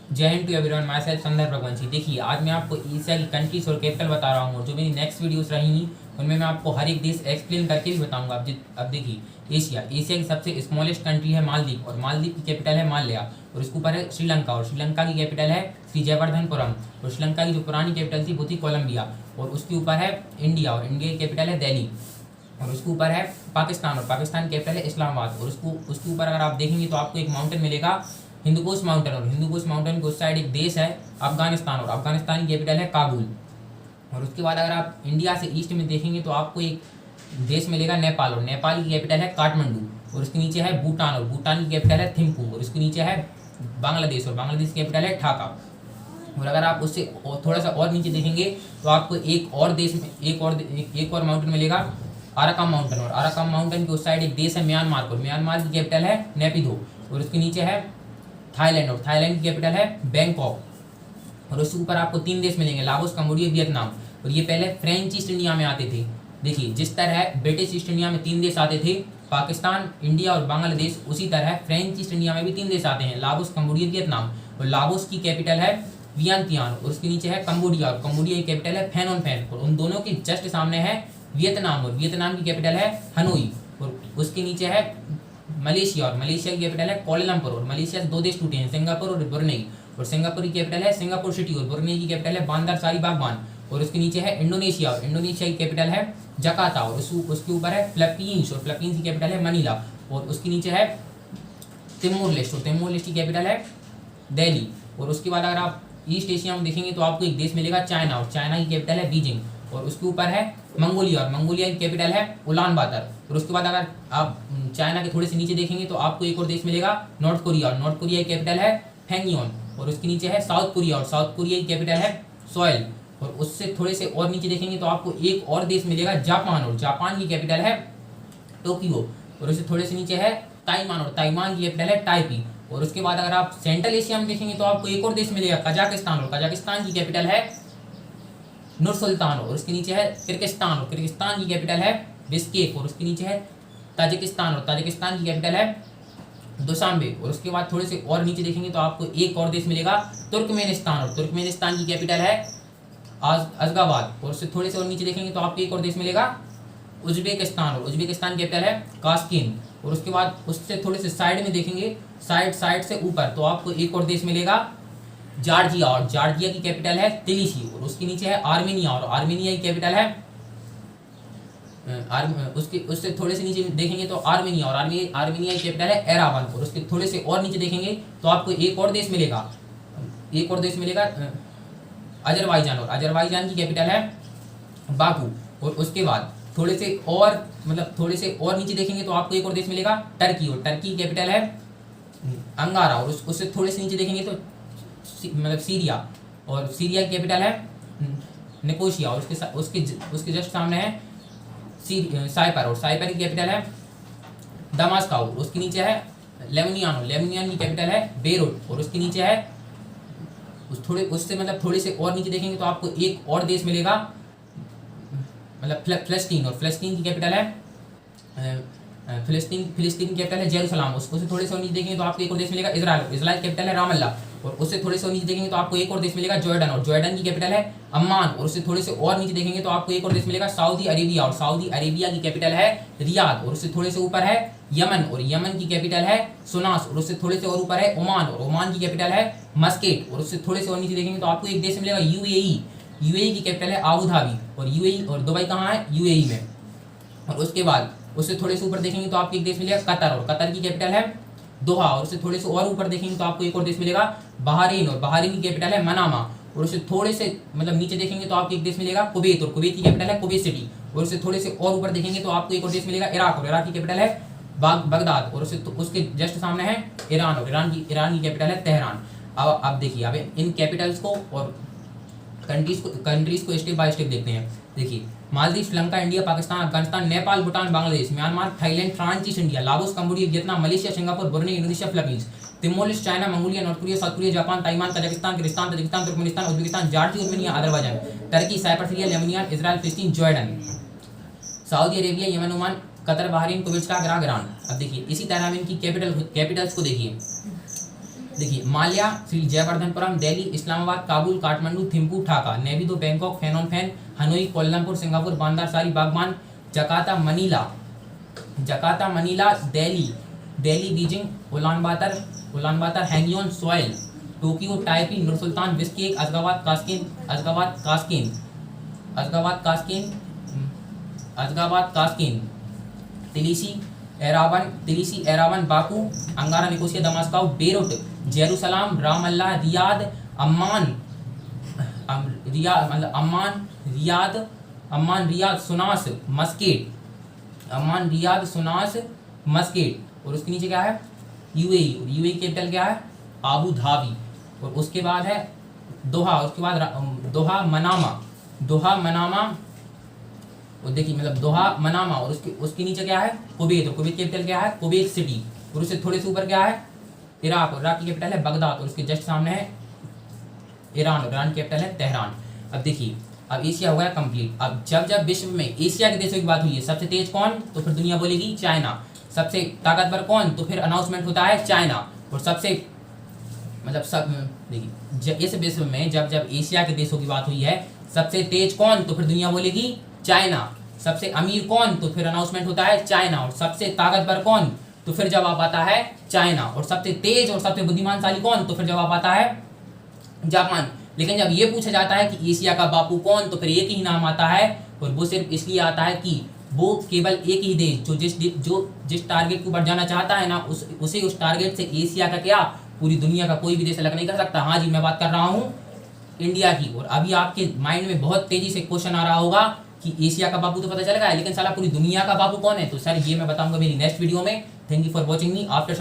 जय हिंद to everyone, myself Sandarbh Raghuvanshi. देखिए, आज मैं आपको एशिया की कंट्रीज और कैपिटल बता रहा हूँ और जो मेरी नेक्स्ट वीडियोस रहेंगी उनमें मैं आपको हर एक देश एक्सप्लेन करके भी बताऊंगा। अब देखिए, एशिया की सबसे स्मॉलेस्ट कंट्री है मालदीव, और मालदीव की कैपिटल है माल्या, और उसके ऊपर है श्रीलंका, और श्रीलंका की कैपिटल है श्री जयवर्धनपुरम, और श्रीलंका की जो पुरानी कैपिटल थी वो थी कोलंबिया, और उसके ऊपर है इंडिया, और इंडिया की कैपिटल है दिल्ली, और उसके ऊपर है पाकिस्तान, और पाकिस्तान की कैपिटल है इस्लामाबाद, और उसके ऊपर अगर आप देखेंगे तो आपको एक माउंटेन मिलेगा, हिंदुकुश माउंटेन, और हिंदुकुश माउंटेन के उस साइड एक देश है अफगानिस्तान, और अफगानिस्तान की कैपिटल है काबुल। और उसके बाद अगर आप इंडिया से ईस्ट में देखेंगे तो आपको एक देश मिलेगा नेपाल, और नेपाल की कैपिटल है काठमांडू, और उसके नीचे है भूटान, और भूटान की कैपिटल है थिम्पू, और उसके नीचे है बांग्लादेश, और बांग्लादेश की कैपिटल है ढाका। और अगर आप उससे थोड़ा सा और नीचे देखेंगे तो आपको एक और देश में एक और माउंटेन मिलेगा, आराकाम माउंटेन, और आराकाम माउंटेन के उस साइड एक देश है म्यांमार, और म्यांमार की कैपिटल है नेपिदो, और उसके नीचे है थाईलैंड, और थाईलैंड की कैपिटल है बैंकॉक। और उसके ऊपर आपको 3 देश मिलेंगे, लागोस, कंबोडिया, वियतनाम, और ये पहले फ्रेंच ईस्ट इंडिया में आते थे। देखिए, जिस तरह ब्रिटिश ईस्ट इंडिया में 3 देश आते थे, पाकिस्तान, इंडिया और बांग्लादेश, उसी तरह फ्रेंच ईस्ट इंडिया में भी 3 देश आते हैं, लागोस, कंबोडिया, वियतनाम। और लागोस की कैपिटल है वियंतियान, और उसके नीचे है कंबोडिया, और कंबोडिया की कैपिटल है फेनोन फेन, और उन दोनों के जस्ट सामने है वियतनाम, और वियतनाम की कैपिटल है हनोई, और उसके नीचे है मलेशिया, और मलेशिया की कैपिटल है कोलालमपुर, और मलेशिया से 2 देश टूटे हैं, सिंगापुर और ब्रुनेई, और सिंगापुर की कैपिटल है सिंगापुर सिटी, और ब्रुनेई की कैपिटल है बांदर सारी बागबान, और उसके नीचे है इंडोनेशिया, और इंडोनेशिया की कैपिटल है जकार्ता, और उसके ऊपर है फिलीपींस, और फिलीपींस की कैपिटल है मनीला, और उसके नीचे है तिमोर लेस्टे, और तिमोर लेस्टे की कैपिटल है दिल्ली। और उसके बाद अगर आप ईस्ट एशिया में देखेंगे तो आपको एक देश मिलेगा चाइना, और चाइना की कैपिटल है बीजिंग, और उसके ऊपर है मंगोलिया, और मंगोलिया की कैपिटल है उलान बातर। और उसके बाद अगर आप चाइना के थोड़े से नीचे देखेंगे तो आपको एक और देश मिलेगा नॉर्थ कोरिया, और नॉर्थ कोरिया की कैपिटल है फैंगयोन, और उसके नीचे है साउथ कोरिया, और साउथ कोरिया की कैपिटल है सोयल। और उससे थोड़े से और नीचे देखेंगे तो आपको एक और देश मिलेगा जापान, और जापान की कैपिटल है टोक्यो, और उससे थोड़े से नीचे है ताइवान, और ताइवान की कैपिटल है टाइपी। और उसके बाद अगर आप सेंट्रल एशिया में देखेंगे तो आपको एक और देश मिलेगा कजाकिस्तान, और कजाकिस्तान की कैपिटल है नूर सुल्तान, और उसके नीचे है किर्गिस्तान, और किर्गिस्तान की कैपिटल है बिश्केक, और उसके नीचे है ताजिकिस्तान, और ताजिकिस्तान की कैपिटल है दुशांबे। और उसके बाद थोड़े से और नीचे देखेंगे तो आपको एक और देश मिलेगा तुर्कमेनिस्तान, और तुर्कमेनिस्तान की कैपिटल है अजगाबाद। और उससे थोड़े से और नीचे देखेंगे तो आपको एक और देश मिलेगा उज्बेकिस्तान, और उज्बेकिस्तान की कैपिटल है कास्किन। और उसके बाद उससे थोड़े से साइड में देखेंगे, साइड से ऊपर, तो आपको एक और देश मिलेगा जॉर्जिया, और जॉर्जिया की कैपिटल है तिलिसी, और उसके नीचे है आर्मेनिया, और आर्मेनिया की कैपिटल है उसके उससे थोड़े से नीचे देखेंगे तो आर्मेनिया, और आर्मेनिया की कैपिटल है एरावन। और उसके थोड़े से और नीचे देखेंगे तो आपको एक और देश मिलेगा अजरबैजान, और अजरबैजान की कैपिटल है बाकू। और उसके बाद थोड़े से और नीचे देखेंगे तो आपको एक और देश मिलेगा टर्की, और टर्की की कैपिटल है अंगारा। और उससे थोड़े से नीचे देखेंगे तो सीरिया, और सीरिया की कैपिटल है निकोशिया, और उसके जस्ट सामने है साइपर, और साइपर की कैपिटल है दमास्काउ। उसके नीचे है लेबनान की कैपिटल है बेरूट, और उसके नीचे है थोड़े से और नीचे देखेंगे तो आपको एक और देश मिलेगा फिलिस्तीन, और फिलिस्तीन की कैपिटल है फिलिस्तीन की कैपिटल है जेरूसलाम। उससे थोड़े से और नीचे देखेंगे तो आपको एक और देश मिलेगा इजराइल की कैपिटल है रामल्ला। और उससे थोड़े से और नीचे देखेंगे तो आपको एक और देश मिलेगा जॉर्डन, और जॉर्डन की कैपिटल है अम्मान। और उससे थोड़े से और नीचे देखेंगे तो आपको एक और देश मिलेगा सऊदी अरेबिया, और सऊदी अरेबिया की कैपिटल है रियाद। और उससे थोड़े से ऊपर है यमन, और यमन की कैपिटल है सुनास। और उससे थोड़े से और ऊपर है ओमान, और ओमान की कैपिटल है मस्केट। और उससे थोड़े से और नीचे देखेंगे तो आपको एक देश मिलेगा यूएई की कैपिटल है आबू धाबी, और यूएई और दुबई कहाँ है यूएई में। और उसके बाद उससे थोड़े से ऊपर देखेंगे तो आपको एक देश मिलेगा कतर, और कतर की कैपिटल है दोहा। और उससे थोड़े से और ऊपर देखेंगे तो आपको एक और देश मिलेगा बहरीन, और बहरीन की कैपिटल है मनामा। और उससे थोड़े से नीचे देखेंगे तो आपको एक देश मिलेगा कुवैत, और कुवैत की कैपिटल है कुवैत सिटी। और उससे थोड़े से और ऊपर देखेंगे तो आपको एक और देश मिलेगा इराक, और इराक की कैपिटल है बगदाद। और उसके जस्ट सामने है ईरान, और ईरान की कैपिटल है तेहरान। अब देखिए, अब इन कैपिटल्स को और कंट्रीज को स्टेप बाय स्टेप देखते हैं। देखिए, Maldives, Sri Lanka, India, Pakistan, Afghanistan, Nepal, Bhutan, Bangladesh, Myanmar, Thailand, France east India, Laos, Cambodia, Vietnam, Malaysia, Singapore, Brunei, Indonesia, Philippines, Timor Leste, China, Mongolia, North Korea, South Korea, Japan, Taiwan, Kazakhstan, Kyrgyzstan, Tajikistan, Turkmenistan, Uzbekistan, Georgia, Armenia, Azerbaijan, Turkey, Cyprus, Syria, Lebanon, Israel, Palestine, Jordan, Saudi Arabia, Yemen, Oman, Qatar, Bahrain, Kuwait, Iraq, Iran. अब देखिए, इसी तरह में इनकी Capitals को देखिए। देखिए Male, Sri Jayawardenepura, Delhi, Islamabad, Kabul, Kathmandu, Thimphu, Dhaka, Naypyidaw, Bangkok, Phnom Penh, Hanoi, Kuala Lumpur, Singapore, Bandar Seri, Begawan, Jakarta, Manila, Dili, Beijing, Ulaanbaatar, हैंगियोन, Seoul, Tokyo, Taipei, Nur Sultan, Bishkek, Ashgabat, Tashkent, Tbilisi, Yerevan, Baku, Ankara, Nicosia, Damascus, Beirut, Jerusalem, Ramallah, Riyadh, Amman, Sanaa, Muscat, और उसके नीचे क्या है, UAE capital क्या है, Abu Dhabi, और उसके बाद है दोहा, उसके बाद दोहा मनामा, और देखिए मतलब दोहा मनामा, और उसके नीचे क्या है, कुवैत, और कुवैत कैपिटल क्या है, कुवैत सिटी, और उससे थोड़े से ऊपर क्या है, इराक, और इराक की कैपिटल है बगदाद, और उसके जस्ट सामने है ईरान, और ईरान कैपिटल है तेहरान। अब देखिए, अब एशिया हो गया कंप्लीट। अब जब विश्व में एशिया के देशों की बात हुई है, सबसे तेज कौन, तो फिर दुनिया बोलेगी चाइना। सबसे ताकतवर कौन, तो फिर अनाउंसमेंट होता है चाइना। और सबसे मतलब सब देखिए, इस विश्व में जब एशिया के देशों की बात हुई है, सबसे तेज कौन, तो फिर दुनिया बोलेगी चाइना। सबसे अमीर कौन, तो फिर अनाउंसमेंट होता है चाइना। और सबसे ताकतवर कौन, तो फिर जवाब आता है चाइना। और सबसे तेज और सबसे बुद्धिमानशाली कौन, तो फिर जवाब आता है जापान। लेकिन जब ये पूछा जाता है कि एशिया का बापू कौन, तो फिर एक ही नाम आता है, और वो सिर्फ इसलिए आता है कि वो केवल एक ही देश जो जिस टारगेट के ऊपर जाना चाहता है ना, उस टारगेट से एशिया का क्या, पूरी दुनिया का कोई भी देश अलग नहीं कर सकता। हाँ जी, मैं बात कर रहा हूँ इंडिया की। और अभी आपके माइंड में बहुत तेजी से क्वेश्चन आ रहा होगा कि एशिया का बापू तो पता चल गया है, लेकिन साला पूरी दुनिया का बापू कौन है। तो सर ये मैं बताऊंगा मेरी नेक्स्ट वीडियो में। Thank you for watching me after